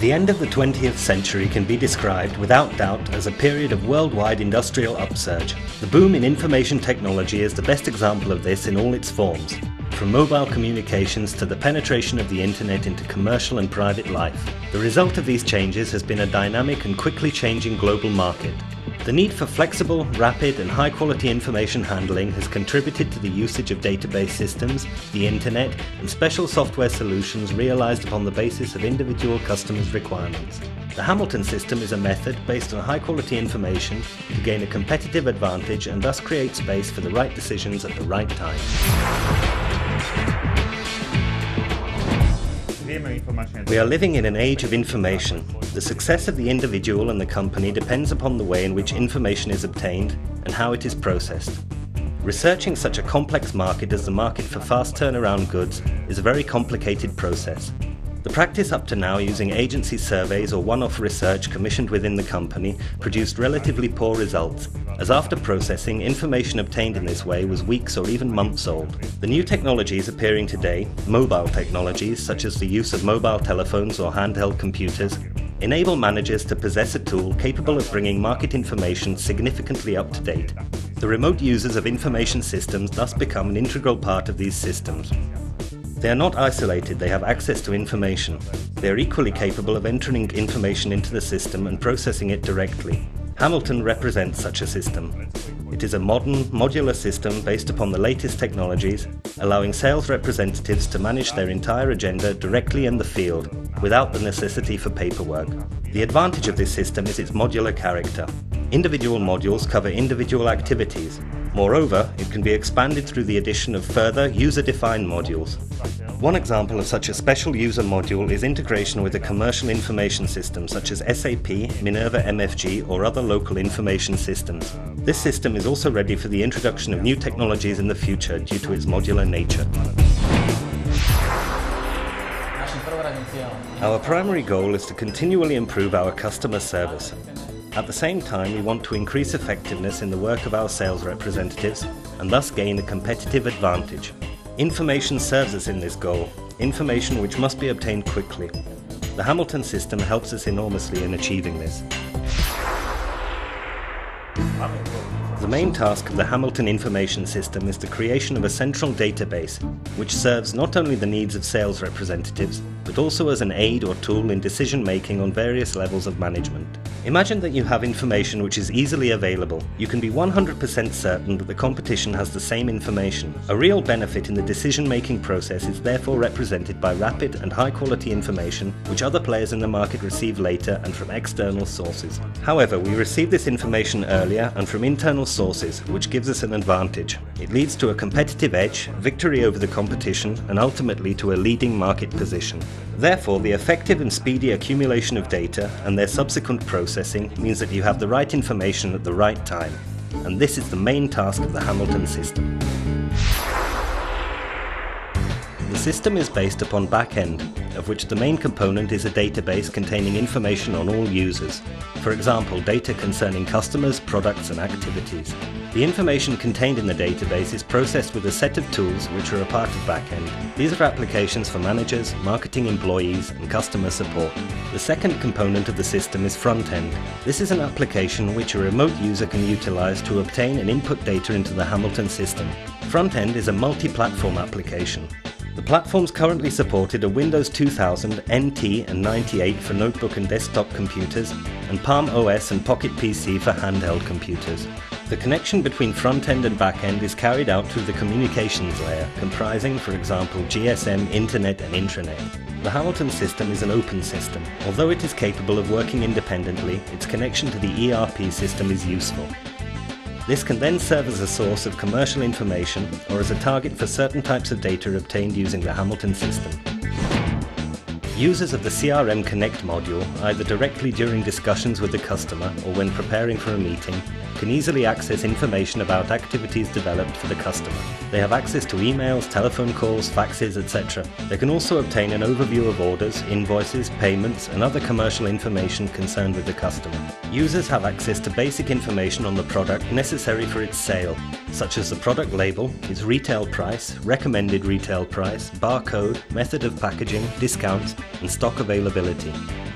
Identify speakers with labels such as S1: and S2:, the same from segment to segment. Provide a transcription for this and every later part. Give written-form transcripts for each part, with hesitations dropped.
S1: The end of the 20th century can be described without doubt as a period of worldwide industrial upsurge. The boom in information technology is the best example of this in all its forms, from mobile communications to the penetration of the internet into commercial and private life. The result of these changes has been a dynamic and quickly changing global market. The need for flexible, rapid and high-quality information handling has contributed to the usage of database systems, the internet and special software solutions realized upon the basis of individual customers' requirements. The Hamilton system is a method based on high-quality information to gain a competitive advantage and thus create space for the right decisions at the right time. We are living in an age of information. The success of the individual and the company depends upon the way in which information is obtained and how it is processed. Researching such a complex market as the market for fast turnaround goods is a very complicated process. The practice up to now using agency surveys or one-off research commissioned within the company produced relatively poor results, as after processing, information obtained in this way was weeks or even months old. The new technologies appearing today, mobile technologies such as the use of mobile telephones or handheld computers, enable managers to possess a tool capable of bringing market information significantly up to date. The remote users of information systems thus become an integral part of these systems. They are not isolated, they have access to information. They are equally capable of entering information into the system and processing it directly. Hamilton represents such a system. It is a modern, modular system based upon the latest technologies, allowing sales representatives to manage their entire agenda directly in the field, without the necessity for paperwork. The advantage of this system is its modular character. Individual modules cover individual activities. Moreover, it can be expanded through the addition of further user-defined modules. One example of such a special user module is integration with a commercial information system such as SAP, Minerva MFG or other local information systems. This system is also ready for the introduction of new technologies in the future due to its modular nature. Our primary goal is to continually improve our customer service. At the same time, we want to increase effectiveness in the work of our sales representatives and thus gain a competitive advantage. Information serves us in this goal, information which must be obtained quickly. The Hamilton system helps us enormously in achieving this. The main task of the Hamilton information system is the creation of a central database, which serves not only the needs of sales representatives, but also as an aid or tool in decision-making on various levels of management. Imagine that you have information which is easily available. You can be 100% certain that the competition has the same information. A real benefit in the decision-making process is therefore represented by rapid and high-quality information which other players in the market receive later and from external sources. However, we receive this information earlier and from internal sources, which gives us an advantage. It leads to a competitive edge, victory over the competition, and ultimately to a leading market position. Therefore, the effective and speedy accumulation of data and their subsequent processing means that you have the right information at the right time. And this is the main task of the Hamilton system. The system is based upon back-end, of which the main component is a database containing information on all users. For example, data concerning customers, products and activities. The information contained in the database is processed with a set of tools which are a part of back-end. These are applications for managers, marketing employees and customer support. The second component of the system is front-end. This is an application which a remote user can utilize to obtain and input data into the Hamilton system. Front-end is a multi-platform application. The platforms currently supported are Windows 2000, NT and 98 for notebook and desktop computers, and PalmOS and Pocket PC for handheld computers. The connection between front-end and back-end is carried out through the communications layer, comprising, for example, GSM, Internet and Intranet. The Hamilton system is an open system. Although it is capable of working independently, its connection to the ERP system is useful. This can then serve as a source of commercial information or as a target for certain types of data obtained using the Hamilton system. Users of the CRM Connect module, either directly during discussions with the customer or when preparing for a meeting, can easily access information about activities developed for the customer. They have access to emails, telephone calls, faxes, etc. They can also obtain an overview of orders, invoices, payments, and other commercial information concerned with the customer. Users have access to basic information on the product necessary for its sale, such as the product label, its retail price, recommended retail price, barcode, method of packaging, discounts, and stock availability.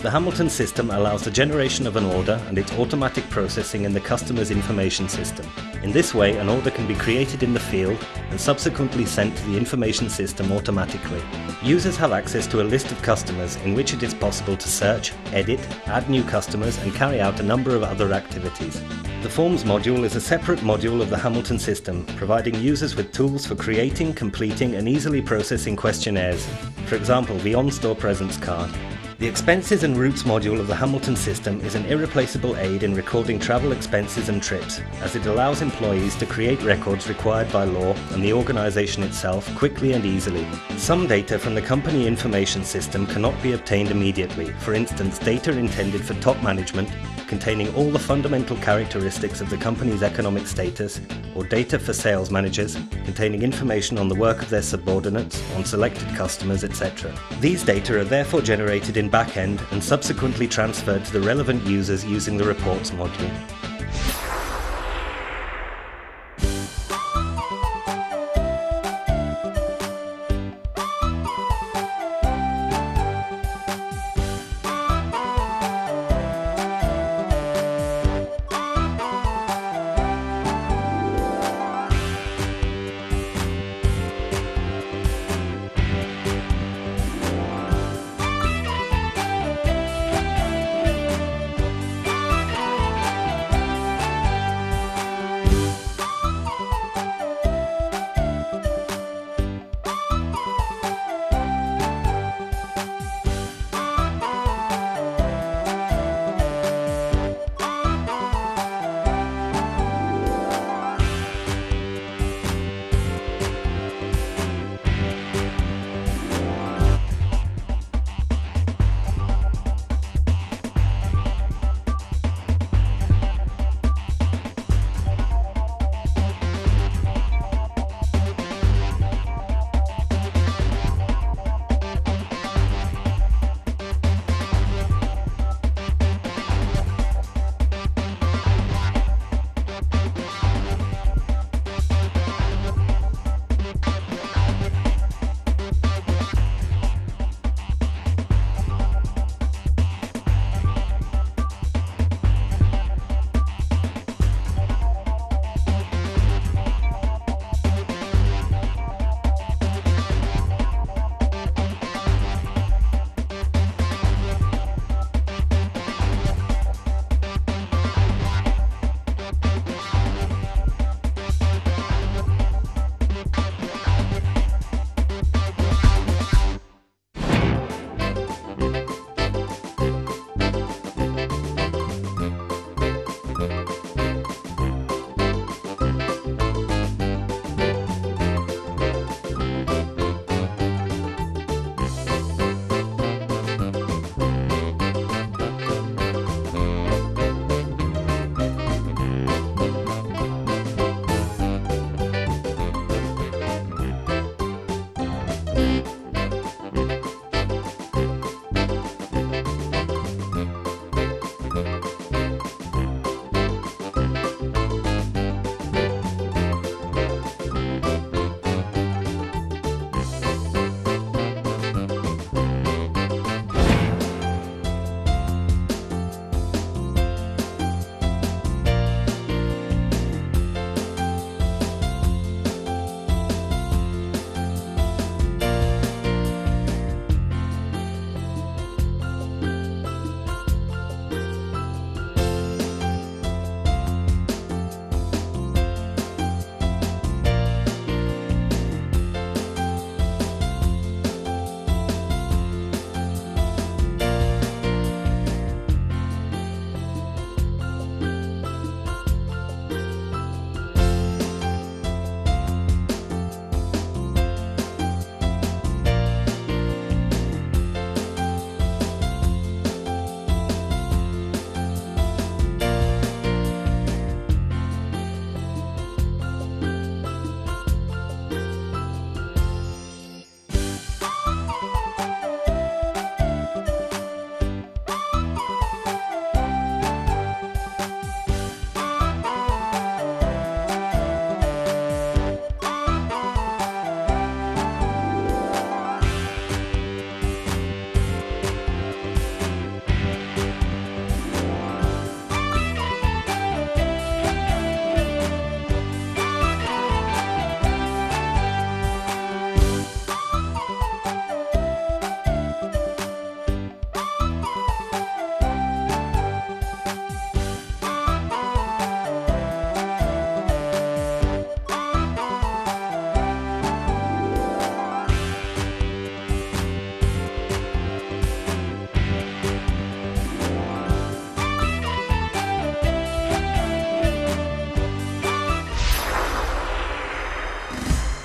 S1: The Hamilton system allows the generation of an order and its automatic processing in the customer's information system. In this way, an order can be created in the field and subsequently sent to the information system automatically. Users have access to a list of customers in which it is possible to search, edit, add new customers and carry out a number of other activities. The Forms module is a separate module of the Hamilton system, providing users with tools for creating, completing and easily processing questionnaires, for example the on-store presence card. The Expenses and Routes module of the Hamilton system is an irreplaceable aid in recording travel expenses and trips, as it allows employees to create records required by law and the organisation itself quickly and easily. Some data from the company information system cannot be obtained immediately, for instance data intended for top management, containing all the fundamental characteristics of the company's economic status, or data for sales managers, containing information on the work of their subordinates, on selected customers, etc. These data are therefore generated in back-end and subsequently transferred to the relevant users using the Reports module.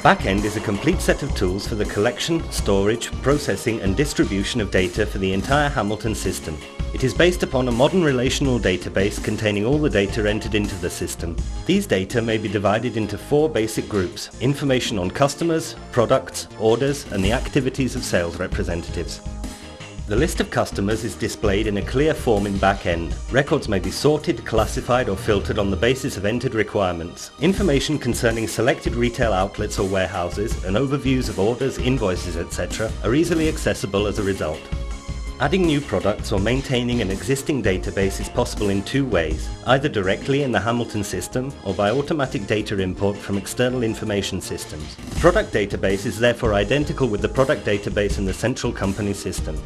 S1: Backend is a complete set of tools for the collection, storage, processing and distribution of data for the entire Hamilton system. It is based upon a modern relational database containing all the data entered into the system. These data may be divided into 4 basic groups: information on customers, products, orders and the activities of sales representatives. The list of customers is displayed in a clear form in back-end. Records may be sorted, classified or filtered on the basis of entered requirements. Information concerning selected retail outlets or warehouses and overviews of orders, invoices, etc. are easily accessible as a result. Adding new products or maintaining an existing database is possible in 2 ways, either directly in the Hamilton system or by automatic data import from external information systems. The product database is therefore identical with the product database in the central company system.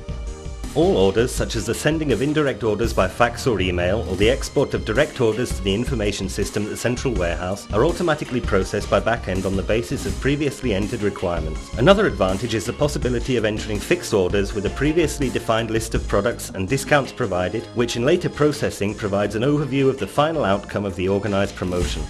S1: All orders, such as the sending of indirect orders by fax or email, or the export of direct orders to the information system at the central warehouse, are automatically processed by backend on the basis of previously entered requirements. Another advantage is the possibility of entering fixed orders with a previously defined list of products and discounts provided, which in later processing provides an overview of the final outcome of the organized promotion.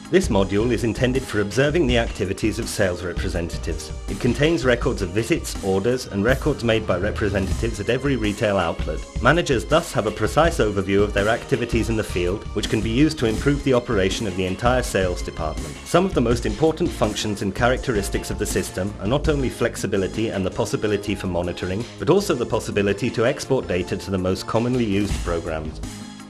S1: This module is intended for observing the activities of sales representatives. It contains records of visits, orders, and records made by representatives at every retail outlet. Managers thus have a precise overview of their activities in the field, which can be used to improve the operation of the entire sales department. Some of the most important functions and characteristics of the system are not only flexibility and the possibility for monitoring, but also the possibility to export data to the most commonly used programs.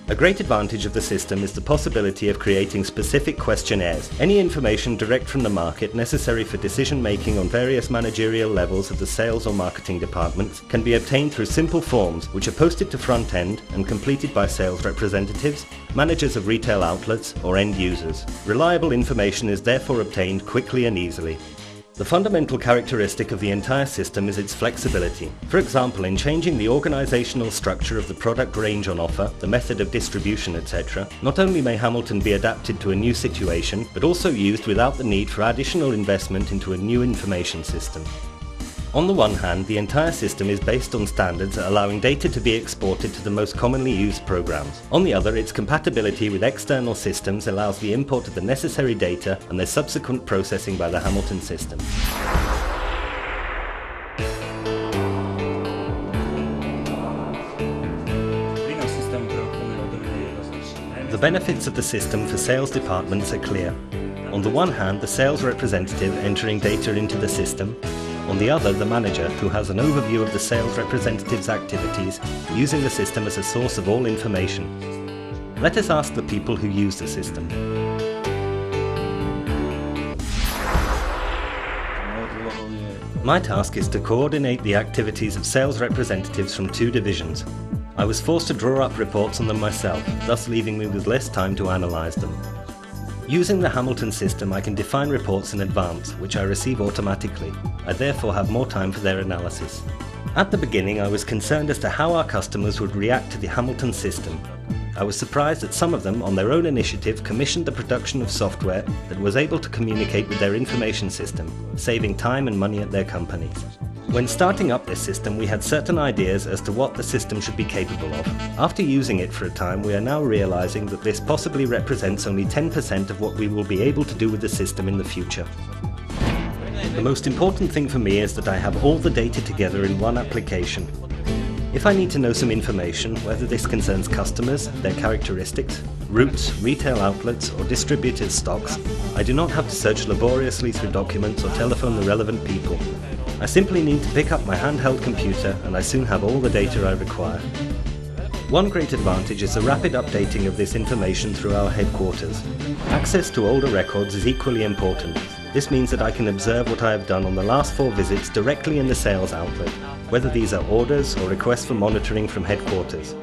S1: A great advantage of the system is the possibility of creating specific questionnaires. Any information direct from the market necessary for decision making on various managerial levels of the sales or marketing departments can be obtained through simple forms which are posted to front end and completed by sales representatives, managers of retail outlets or end users. Reliable information is therefore obtained quickly and easily. The fundamental characteristic of the entire system is its flexibility. For example, in changing the organizational structure of the product range on offer, the method of distribution, etc., not only may Hamilton be adapted to a new situation, but also used without the need for additional investment into a new information system. On the one hand, the entire system is based on standards allowing data to be exported to the most commonly used programs. On the other, its compatibility with external systems allows the import of the necessary data and their subsequent processing by the Hamilton system. The benefits of the system for sales departments are clear. On the one hand, the sales representative entering data into the system. On the other, the manager, who has an overview of the sales representative's activities, using the system as a source of all information. Let us ask the people who use the system. My task is to coordinate the activities of sales representatives from 2 divisions. I was forced to draw up reports on them myself, thus leaving me with less time to analyze them. Using the Hamilton system, I can define reports in advance, which I receive automatically. I therefore have more time for their analysis. At the beginning, I was concerned as to how our customers would react to the Hamilton system. I was surprised that some of them, on their own initiative, commissioned the production of software that was able to communicate with their information system, saving time and money at their companies. When starting up this system, we had certain ideas as to what the system should be capable of. After using it for a time, we are now realizing that this possibly represents only 10% of what we will be able to do with the system in the future. The most important thing for me is that I have all the data together in one application. If I need to know some information, whether this concerns customers, their characteristics, routes, retail outlets or distributors' stocks, I do not have to search laboriously through documents or telephone the relevant people. I simply need to pick up my handheld computer and I soon have all the data I require. One great advantage is the rapid updating of this information through our headquarters. Access to older records is equally important. This means that I can observe what I have done on the last 4 visits directly in the sales outlet, whether these are orders or requests for monitoring from headquarters.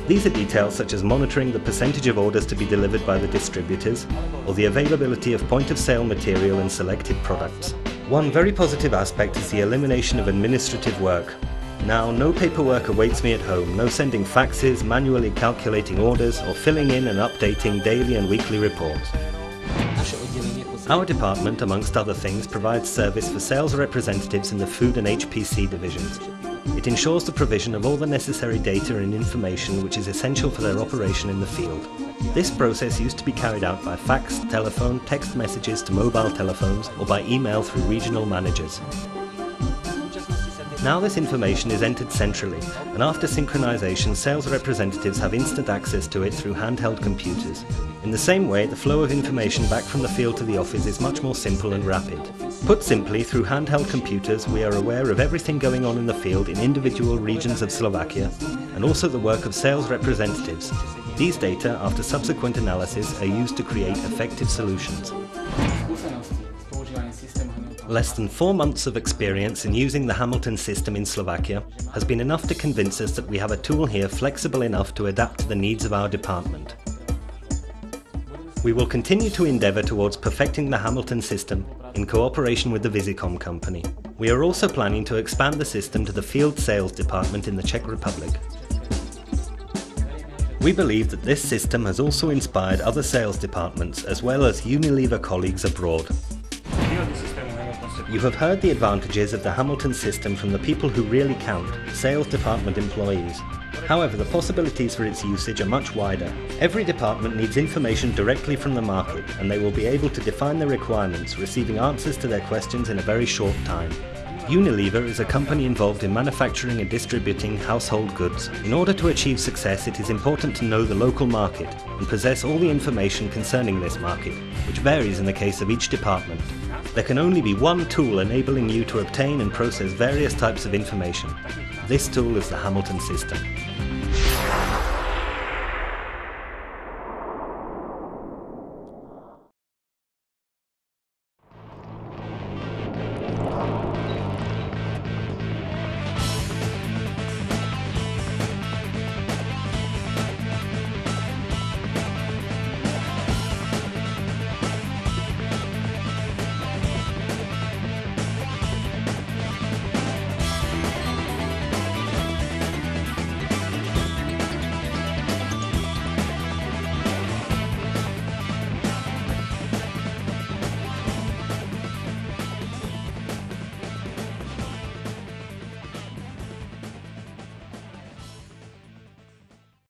S1: These are details such as monitoring the percentage of orders to be delivered by the distributors, or the availability of point-of-sale material and selected products. One very positive aspect is the elimination of administrative work. Now, no paperwork awaits me at home, no sending faxes, manually calculating orders, or filling in and updating daily and weekly reports. Our department, amongst other things, provides service for sales representatives in the food and HPC divisions. It ensures the provision of all the necessary data and information which is essential for their operation in the field. This process used to be carried out by fax, telephone, text messages to mobile telephones, or by email through regional managers. Now this information is entered centrally, and after synchronization, sales representatives have instant access to it through handheld computers. In the same way, the flow of information back from the field to the office is much more simple and rapid. Put simply, through handheld computers, we are aware of everything going on in the field in individual regions of Slovakia, and also the work of sales representatives. These data, after subsequent analysis, are used to create effective solutions. Less than 4 months of experience in using the Hamilton system in Slovakia has been enough to convince us that we have a tool here flexible enough to adapt to the needs of our department. We will continue to endeavour towards perfecting the Hamilton system in cooperation with the Visicom company. We are also planning to expand the system to the field sales department in the Czech Republic. We believe that this system has also inspired other sales departments as well as Unilever colleagues abroad. You have heard the advantages of the Hamilton system from the people who really count, sales department employees. However, the possibilities for its usage are much wider. Every department needs information directly from the market, and they will be able to define their requirements, receiving answers to their questions in a very short time. Unilever is a company involved in manufacturing and distributing household goods. In order to achieve success, it is important to know the local market and possess all the information concerning this market, which varies in the case of each department. There can only be one tool enabling you to obtain and process various types of information. This tool is the Hamilton system.